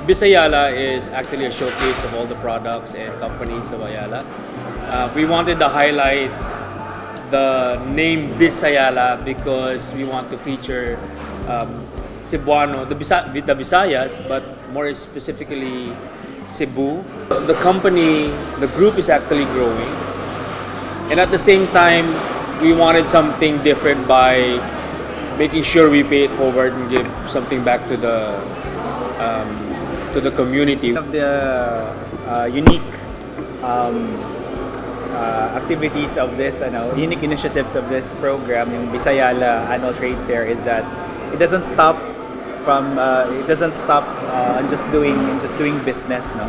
Bisayala is actually a showcase of all the products and companies of Ayala. We wanted to highlight the name Bisayala because we want to feature Cebuano, the Visayas, but more specifically Cebu. The company, the group is actually growing, and at the same time, we wanted something different by making sure we pay it forward and give something back to the community. One of the unique activities of this, unique initiatives of this program, yung Bisayala Annual Trade Fair, is that it doesn't stop on just doing business. No,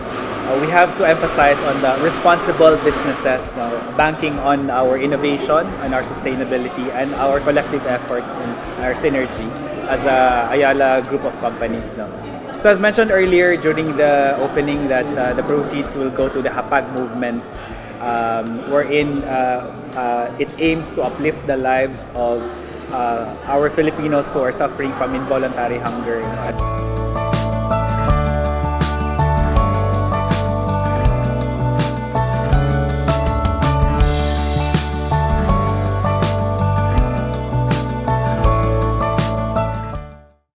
we have to emphasize on the responsible businesses, no, banking on our innovation and our sustainability and our collective effort and our synergy as a Ayala Group of Companies. No. So as mentioned earlier during the opening, that the proceeds will go to the Hapag Movement, wherein it aims to uplift the lives of our Filipinos who are suffering from involuntary hunger.